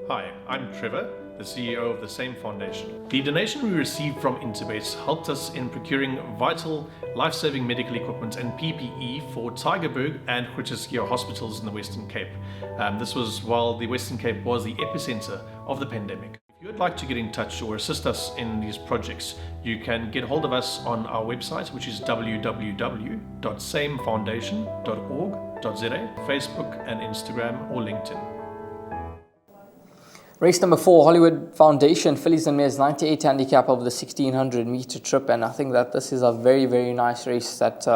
Hi, I'm Trevor, the CEO of the same foundation. The donation we received from Interbet helped us in procuring vital, life-saving medical equipment and PPE for Tygerberg and Groote hospitals in the Western Cape. This was while the Western Cape was the epicenter of the pandemic. If you would like to get in touch or assist us in these projects, you can get hold of us on our website, which is www.samefoundation.org.za, Facebook and Instagram or LinkedIn. Race number 4, Hollywood Foundation, Fillies and Mares, 98 handicap over the 1600 meter trip, and I think that this is a very, very nice race that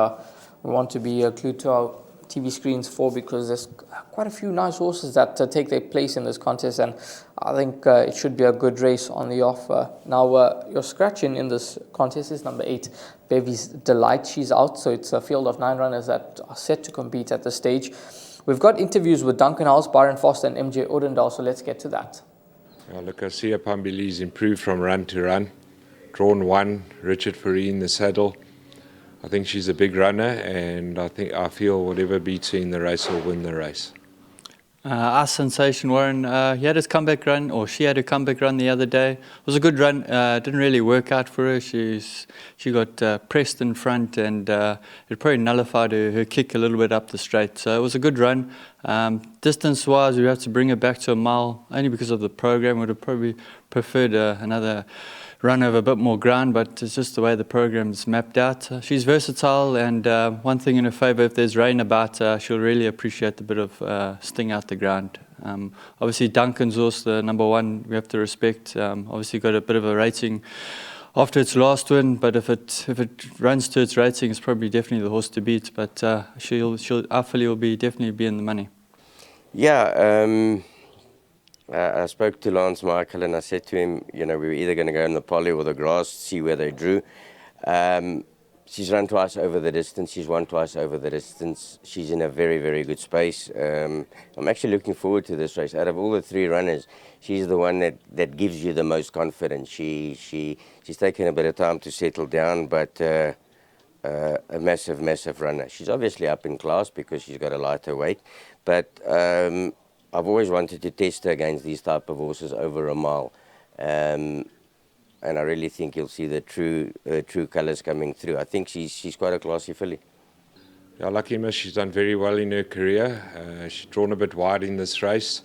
we want to be glued to our TV screens for, because there's quite a few nice horses that take their place in this contest, and I think it should be a good race on the offer. Now, your scratching in this contest is number 8, Bevy's Delight. She's out, so it's a field of 9 runners that are set to compete at this stage. We've got interviews with Duncan Howes, Byron Foster and MJ Odendaal, so let's get to that. Look, I see Pambili's improved from run to run. Drawn 1, Richard Fourie in the saddle. I think she's a big runner, and I feel whatever beats her in the race will win the race. Our Sensation Warren, he had his comeback run, or she had a comeback run the other day. It was a good run. Didn't really work out for her. She got pressed in front, and it probably nullified her kick a little bit up the straight. So it was a good run. Distance-wise, we have to bring her back to a mile, only because of the program. Would have probably preferred another run over a bit more ground, but it's just the way the program's mapped out. She's versatile, and one thing in her favour, if there's rain about, she'll really appreciate the bit of sting out the ground. Obviously, Duncan's horse, the number 1, we have to respect. Obviously got a bit of a rating after its last win, but if it runs to its rating, it's probably definitely the horse to beat. But our filly will definitely be in the money. Yeah. I spoke to Lance Michael and I said to him, we were either going to go in the poly or the grass, see where they drew. She's run twice over the distance. She's won twice over the distance. She's in a very, very good space. I'm actually looking forward to this race. Out of all the 3 runners, she's the one that gives you the most confidence. She's taken a bit of time to settle down, but a massive, massive runner. She's obviously up in class because she's got a lighter weight, but I've always wanted to test her against these type of horses over a mile, and I really think you'll see the true colours coming through. I think she's quite a classy filly. Yeah, lucky miss, she's done very well in her career. She's drawn a bit wide in this race.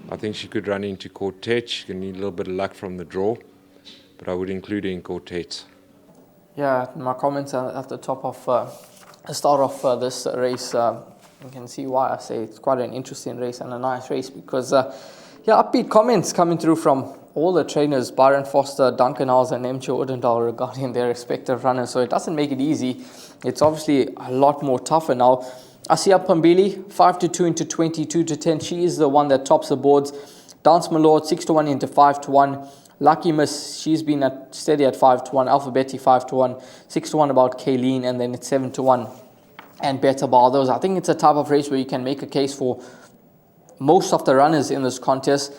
I think she could run into quartet. She can need a little bit of luck from the draw, but I would include her in quartet. Yeah, my comments are at the top of the start of this race. You can see why I say it's quite an interesting race and a nice race, because upbeat comments coming through from all the trainers, Byron Foster, Duncan Howes and MJ Odendaal, regarding their respective runners. So it doesn't make it easy. It's obviously a lot more tougher now. Asia Pambili, 5-2 into 22-10. She is the one that tops the boards. Dance Malord, 6-1 into 5-1. Lucky Miss, she's been steady at 5-1. Alphabetti, 5-1. 6-1 about Kayleen, and then it's 7-1. And Better Bar. Those, I think it's a type of race where you can make a case for most of the runners in this contest.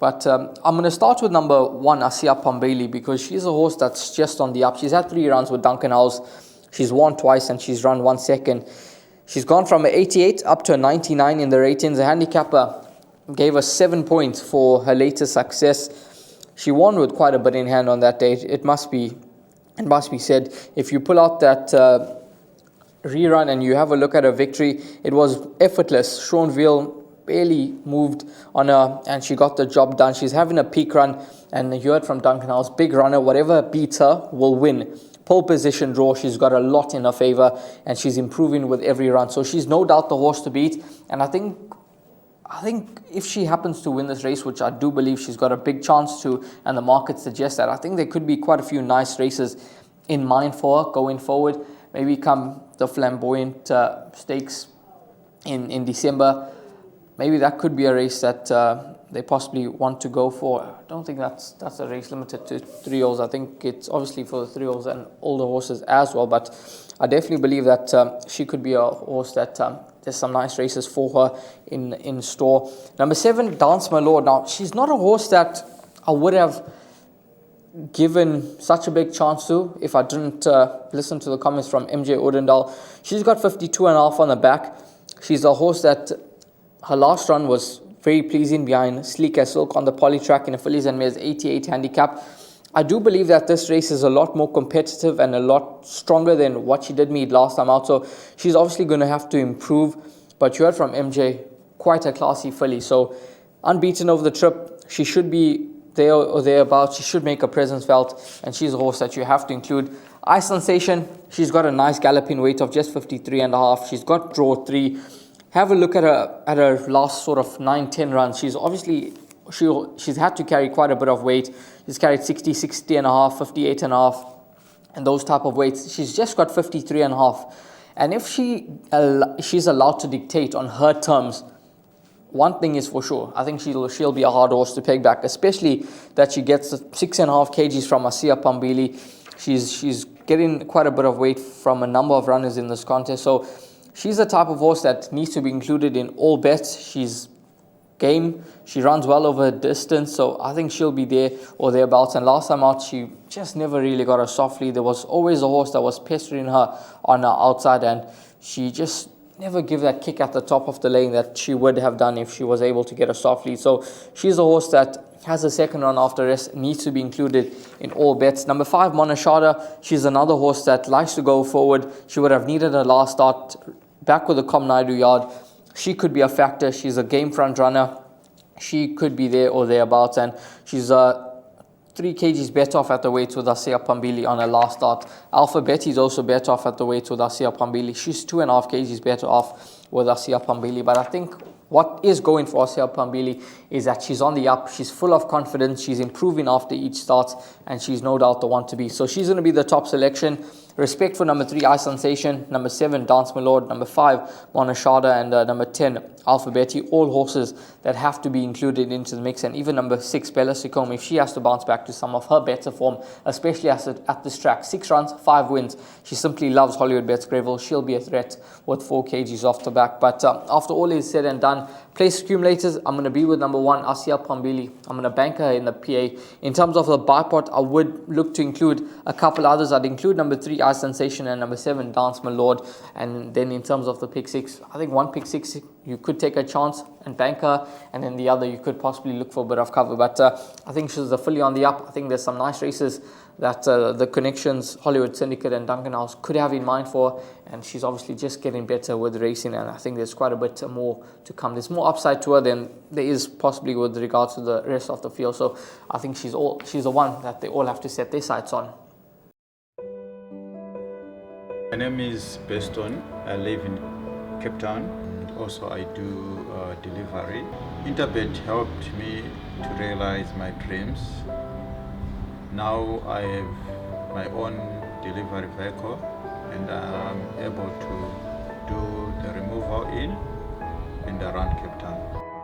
But I'm going to start with number 1, Asia Pambili, because she's a horse that's just on the up. She's had 3 runs with Duncan Howes. She's won twice and she's run 1 second. She's gone from an 88 up to a 99 in the ratings. The handicapper gave us 7 points for her latest success. She won with quite a bit in hand on that day. It must be said. If you pull out that rerun and you have a look at her victory, it was effortless. Sean Veal barely moved on her and she got the job done. She's having a peak run, and you heard from Duncan Howes, big runner, whatever beats her will win. Pole position draw, she's got a lot in her favour and she's improving with every run. So she's no doubt the horse to beat, and I think if she happens to win this race, which I do believe she's got a big chance to, and the market suggests that, I think there could be quite a few nice races in mind for her going forward. Maybe come the Flamboyant Stakes in December. Maybe that could be a race that they possibly want to go for. I don't think that's a race limited to 3-year-olds. I think it's obviously for the 3-year-olds and older horses as well. But I definitely believe that she could be a horse that there's some nice races for her in store. Number 7, Dance My Lord. Now, she's not a horse that I would have given such a big chance to if I didn't listen to the comments from MJ Odendaal. She's got 52.5 on the back. She's a horse that her last run was very pleasing behind Sleek as Silk on the poly track in a fillies and mares 88 handicap. I do believe that this race is a lot more competitive and a lot stronger than what she did meet last time out. So she's obviously going to have to improve. But you heard from MJ, quite a classy filly. So unbeaten over the trip, she should be there or thereabouts. She should make a presence felt. And she's a horse that you have to include. Ice Sensation, she's got a nice galloping weight of just 53.5. She's got draw 3. Have a look at her last sort of 9-10 runs. She's obviously... She's had to carry quite a bit of weight. She's carried 60.5, 58.5, and those type of weights. She's just got 53.5. And if she's allowed to dictate on her terms, one thing is for sure. I think she'll be a hard horse to peg back, especially that she gets 6.5 kgs from Asiya Pambili. She's getting quite a bit of weight from a number of runners in this contest. So she's the type of horse that needs to be included in all bets. She's game. She runs well over a distance, so I think she'll be there or thereabouts. And last time out, she just never really got a soft lead. There was always a horse that was pestering her on her outside, and she just never give that kick at the top of the lane that she would have done if she was able to get a soft lead. So she's a horse that has a second run after rest, needs to be included in all bets. Number 5, Monashada. She's another horse that likes to go forward. She would have needed a last start back with the Komnaidu yard. She could be a factor. She's a game front runner. She could be there or thereabouts, and she's 3 kgs better off at the weight with Asiya Pambili on her last start. Alpha Betty is also better off at the weight with Asiya Pambili. She's 2.5 kgs better off with Asiya Pambili. But I think what is going for Asiya Pambili is that she's on the up. She's full of confidence. She's improving after each start, and she's no doubt the one to be. So she's going to be the top selection. Respect for number 3, Ice Sensation. Number 7, Dance My Lord. Number 5, Monashada. And number 10, Alpha Betty. All horses that have to be included into the mix. And even number 6, Bella Sicome, if she has to bounce back to some of her better form, especially at this track. 6 runs, 5 wins. She simply loves Hollywoodbets Greyville. She'll be a threat with 4 kgs off the back. But after all is said and done, place accumulators, I'm going to be with number 1, Asiya Pambili. I'm going to bank her in the PA. In terms of the buy pot, I would look to include a couple others. I'd include number 3, Ice Sensation, and number 7, Dance My Lord. And then in terms of the pick 6, I think one pick 6, you could take a chance and bank her, and then the other you could possibly look for a bit of cover. But I think she's fully on the up. I think there's some nice races that the Connections, Hollywood Syndicate and Duncan House could have in mind for, and she's obviously just getting better with racing, and I think there's quite a bit more to come. There's more upside to her than there is possibly with regards to the rest of the field. So I think she's the one that they all have to set their sights on. My name is Beston. I live in Cape Town. Also, I do delivery. Interbet helped me to realize my dreams. Now I have my own delivery vehicle, and I'm able to do the removal in and around Cape Town.